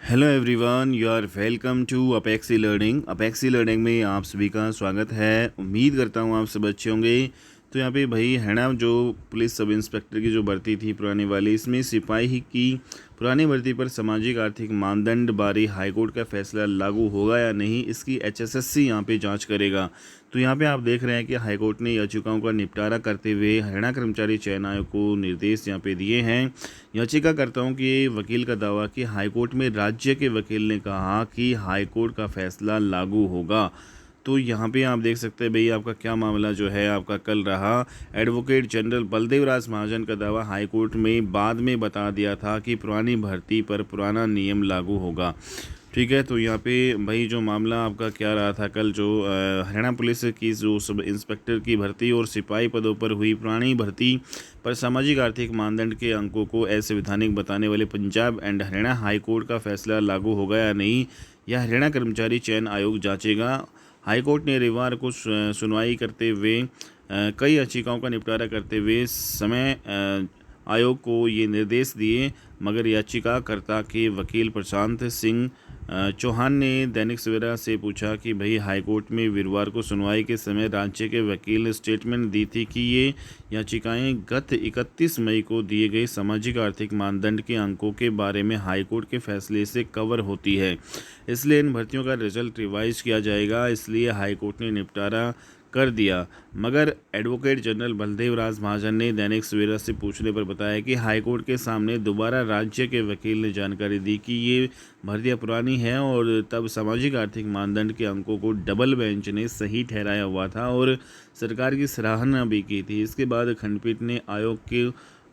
Hello everyone, you are welcome to Apexi learning. Apexi learning में आप सभी का स्वागत है। उम्मीद करता हूँ आप सब अच्छे होंगे। तो यहाँ पे भाई है ना, जो पुलिस सब इंस्पेक्टर की जो भर्ती थी पुरानी वाली, इसमें सिपाही की पुरानी भर्ती पर सामाजिक आर्थिक मानदंड बारे हाईकोर्ट का फैसला लागू होगा या नहीं, इसकी एचएसएससी यहाँ पे जांच करेगा। तो यहाँ पे आप देख रहे हैं कि हाईकोर्ट ने याचिकाओं का निपटारा करते हुए हरियाणा कर्मचारी चयन आयोग को निर्देश यहाँ पे दिए हैं। याचिकाकर्ताओं के वकील का दावा कि हाईकोर्ट में राज्य के वकील ने कहा कि हाईकोर्ट का फैसला लागू होगा। तो यहाँ पे आप देख सकते हैं भाई, आपका क्या मामला जो है आपका कल रहा। एडवोकेट जनरल बलदेव राज महाजन का दावा हाईकोर्ट में बाद में बता दिया था कि पुरानी भर्ती पर पुराना नियम लागू होगा। ठीक है, तो यहाँ पे भाई जो मामला आपका क्या रहा था कल, जो हरियाणा पुलिस की जो सब इंस्पेक्टर की भर्ती और सिपाही पदों पर हुई पुरानी भर्ती पर सामाजिक आर्थिक मानदंड के अंकों को असंवैधानिक बताने वाले Punjab and Haryana high court का फैसला लागू होगा या नहीं, यह हरियाणा कर्मचारी चयन आयोग जांचेगा। हाईकोर्ट ने रविवार को सुनवाई करते हुए कई याचिकाओं का निपटारा करते हुए समय आयोग को ये निर्देश दिए, मगर याचिकाकर्ता के वकील प्रशांत सिंह चौहान ने दैनिक सवेरा से पूछा कि भाई हाईकोर्ट में वीरवार को सुनवाई के समय राज्य के वकील ने स्टेटमेंट दी थी कि ये याचिकाएं गत 31 मई को दिए गए सामाजिक आर्थिक मानदंड के अंकों के बारे में हाईकोर्ट के फैसले से कवर होती है, इसलिए इन भर्तियों का रिजल्ट रिवाइज किया जाएगा, इसलिए हाईकोर्ट ने निपटारा कर दिया। मगर एडवोकेट जनरल बलदेव राज महाजन ने दैनिक सवेरा से पूछने पर बताया कि हाईकोर्ट के सामने दोबारा राज्य के वकील ने जानकारी दी कि ये भर्तियां पुरानी हैं और तब सामाजिक आर्थिक मानदंड के अंकों को डबल बेंच ने सही ठहराया हुआ था और सरकार की सराहना भी की थी। इसके बाद खंडपीठ ने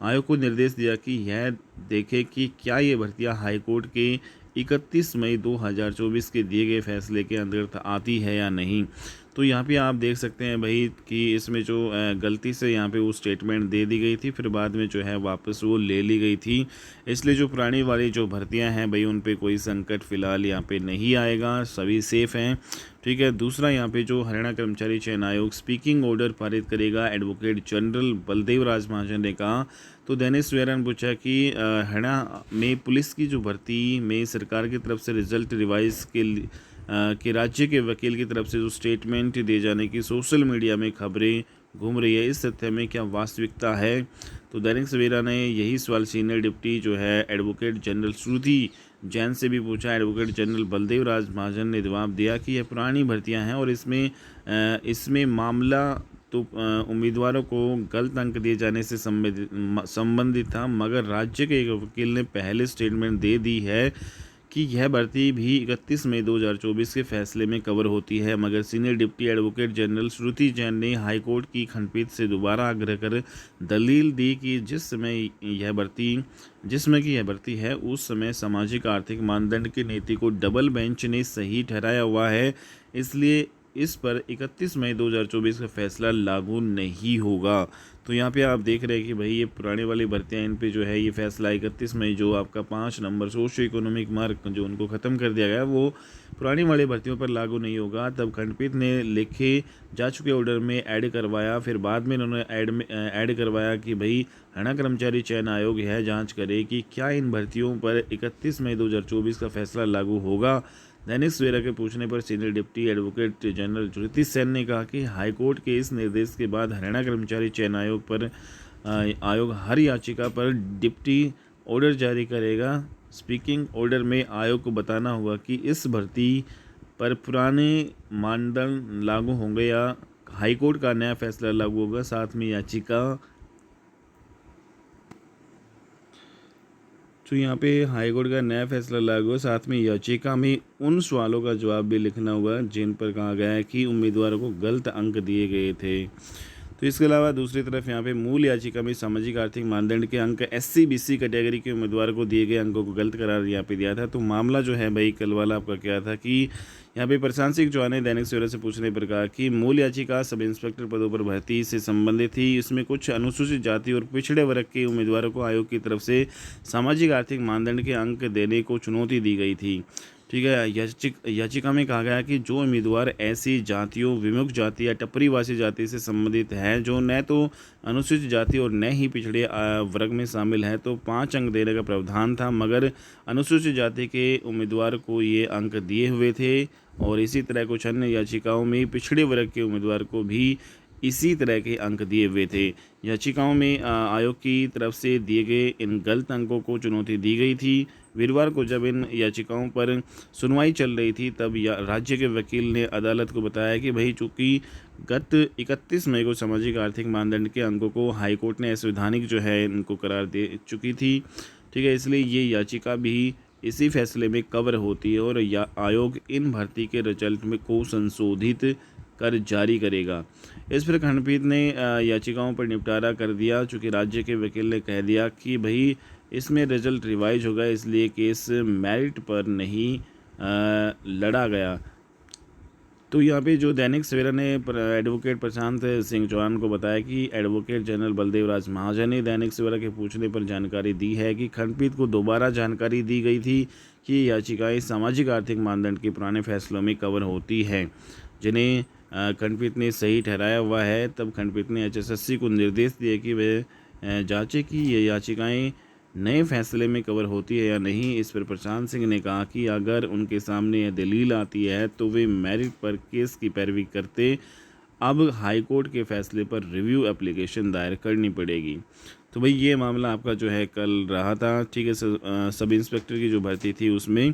आयोग को निर्देश दिया कि यह देखे कि क्या ये भर्तियां हाईकोर्ट के 31 मई 2024 के दिए गए फैसले के अंतर्गत आती है या नहीं। तो यहाँ पे आप देख सकते हैं भाई कि इसमें जो गलती से यहाँ पे वो स्टेटमेंट दे दी गई थी, फिर बाद में जो है वापस वो ले ली गई थी, इसलिए जो पुरानी वाली जो भर्तियां हैं भाई उन पे कोई संकट फ़िलहाल यहाँ पे नहीं आएगा, सभी सेफ़ हैं। ठीक है, दूसरा यहाँ पे जो हरियाणा कर्मचारी चयन आयोग स्पीकिंग ऑर्डर पारित करेगा, एडवोकेट जनरल बलदेव राज महाजन ने कहा। तो दैनिक सवेरा ने पूछा कि हरियाणा में पुलिस की जो भर्ती में सरकार की तरफ से रिजल्ट रिवाइज के राज्य के वकील की तरफ से जो स्टेटमेंट दिए जाने की सोशल मीडिया में खबरें घूम रही है, इस तथ्य में क्या वास्तविकता है। तो दैनिक सवेरा ने यही सवाल सीनियर डिप्टी जो है एडवोकेट जनरल श्रुति जैन से भी पूछा। एडवोकेट जनरल बलदेव राज महाजन ने जवाब दिया कि यह पुरानी भर्तियां हैं और इसमें मामला तो उम्मीदवारों को गलत अंक दिए जाने से संबंधित था, मगर राज्य के एक वकील ने पहले स्टेटमेंट दे दी है कि यह भर्ती भी 31 मई 2024 के फैसले में कवर होती है। मगर सीनियर डिप्टी एडवोकेट जनरल श्रुति जैन ने हाईकोर्ट की खंडपीठ से दोबारा आग्रह कर दलील दी कि जिसमें की यह भर्ती है उस समय सामाजिक आर्थिक मानदंड की नीति को डबल बेंच ने सही ठहराया हुआ है, इसलिए इस पर 31 मई 2024 का फैसला लागू नहीं होगा। तो यहाँ पे आप देख रहे हैं कि भाई ये पुराने वाली भर्तियाँ, इन पे जो है ये फैसला 31 मई जो आपका 5 नंबर सोशियो इकोनॉमिक मार्क जो उनको ख़त्म कर दिया गया वो पुरानी वाली भर्तियों पर लागू नहीं होगा। तब खंडपीठ ने लिखे जा चुके ऑर्डर में ऐड करवाया, फिर बाद में इन्होंने ऐड करवाया कि भाई हरियाणा कर्मचारी चयन आयोग यह जाँच करे कि क्या इन भर्तियों पर 31 मई 2024 का फैसला लागू होगा। दैनिक सवेरा के पूछने पर सीनियर डिप्टी एडवोकेट जनरल ज्योति सेन ने कहा कि हाईकोर्ट के इस निर्देश के बाद हरियाणा कर्मचारी चयन आयोग हर याचिका पर डिप्टी ऑर्डर जारी करेगा। स्पीकिंग ऑर्डर में आयोग को बताना होगा कि इस भर्ती पर पुराने मानदंड लागू होंगे या हाईकोर्ट का नया फैसला लागू होगा। साथ में याचिका तो यहाँ पे हाईकोर्ट का नया फैसला लागू है, साथ में याचिका में उन सवालों का जवाब भी लिखना हुआ जिन पर कहा गया है कि उम्मीदवारों को गलत अंक दिए गए थे। तो इसके अलावा दूसरी तरफ यहाँ पे मूल याचिका में सामाजिक आर्थिक मानदंड के अंक SC/BC कैटेगरी के उम्मीदवार को दिए गए अंकों को गलत करार यहाँ पे दिया था। तो मामला जो है भाई कल वाला आपका क्या था कि यहाँ पे प्रशांत सिंह चौहान ने दैनिक सवेरा से पूछने पर कहा कि मूल याचिका सब इंस्पेक्टर पदों पर भर्ती से संबंधित थी, इसमें कुछ अनुसूचित जाति और पिछड़े वर्ग के उम्मीदवारों को आयोग की तरफ से सामाजिक आर्थिक मानदंड के अंक देने को चुनौती दी गई थी। ठीक है। याचिका में कहा गया कि जो उम्मीदवार ऐसी जातियों, विमुक्त जाति या टपरीवासी जाति से संबंधित हैं जो न तो अनुसूचित जाति और न ही पिछड़े वर्ग में शामिल हैं, तो 5 अंक देने का प्रावधान था, मगर अनुसूचित जाति के उम्मीदवार को ये अंक दिए हुए थे। और इसी तरह कुछ अन्य याचिकाओं में पिछड़े वर्ग के उम्मीदवार को भी इसी तरह के अंक दिए हुए थे। याचिकाओं में आयोग की तरफ से दिए गए इन गलत अंकों को चुनौती दी गई थी। वीरवार को जब इन याचिकाओं पर सुनवाई चल रही थी, तब राज्य के वकील ने अदालत को बताया कि भाई चूँकि गत 31 मई को सामाजिक आर्थिक मानदंड के अंकों को हाईकोर्ट ने असंवैधानिक जो है इनको करार दे चुकी थी, ठीक है, इसलिए ये याचिका भी इसी फैसले में कवर होती है और आयोग इन भर्ती के रिजल्ट में को संशोधित कर जारी करेगा। इस पर खंडपीठ ने याचिकाओं पर निपटारा कर दिया, चूँकि राज्य के वकील ने कह दिया कि भाई इसमें रिजल्ट रिवाइज होगा, इसलिए केस मेरिट पर नहीं लड़ा गया। तो यहाँ पे जो दैनिक सवेरा ने एडवोकेट प्रशांत सिंह चौहान को बताया कि एडवोकेट जनरल बलदेव राज महाजन ने दैनिक सवेरा के पूछने पर जानकारी दी है कि खंडपीठ को दोबारा जानकारी दी गई थी कि याचिकाएं सामाजिक आर्थिक मानदंड के पुराने फैसलों में कवर होती हैं, जिन्हें खंडपीठ ने सही ठहराया हुआ है। तब खंडपीठ ने HSSC को निर्देश दिए कि वे जांचे कि ये याचिकाएं नए फैसले में कवर होती है या नहीं। इस पर प्रशांत सिंह ने कहा कि अगर उनके सामने यह दलील आती है तो वे मेरिट पर केस की पैरवी करते, अब हाईकोर्ट के फैसले पर रिव्यू एप्लीकेशन दायर करनी पड़ेगी। तो भाई ये मामला आपका जो है कल रहा था, ठीक है, सब इंस्पेक्टर की जो भर्ती थी उसमें,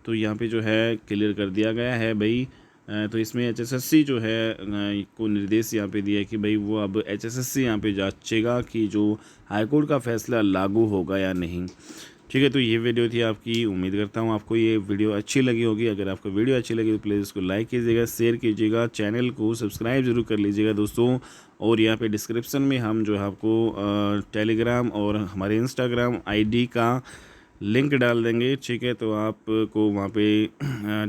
तो यहाँ पे जो है क्लियर कर दिया गया है भाई। तो इसमें HSSC जो है को निर्देश यहाँ पे दिया है कि भाई वो अब HSSC यहाँ पे जांचेगा कि जो हाईकोर्ट का फैसला लागू होगा या नहीं। ठीक है, तो ये वीडियो थी आपकी। उम्मीद करता हूँ आपको ये वीडियो अच्छी लगी होगी। अगर आपको वीडियो अच्छी लगी तो प्लीज़ इसको लाइक कीजिएगा, शेयर कीजिएगा, चैनल को सब्सक्राइब जरूर कर लीजिएगा दोस्तों। और यहाँ पे डिस्क्रिप्शन में हम जो है आपको टेलीग्राम और हमारे इंस्टाग्राम ID का लिंक डाल देंगे, ठीक है, तो आपको वहाँ पे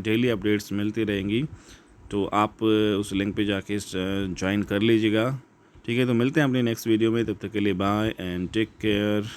डेली अपडेट्स मिलती रहेंगी, तो आप उस लिंक पे जाके ज्वाइन कर लीजिएगा। ठीक है, तो मिलते हैं अपनी नेक्स्ट वीडियो में, तब तक के लिए बाय एंड टेक केयर।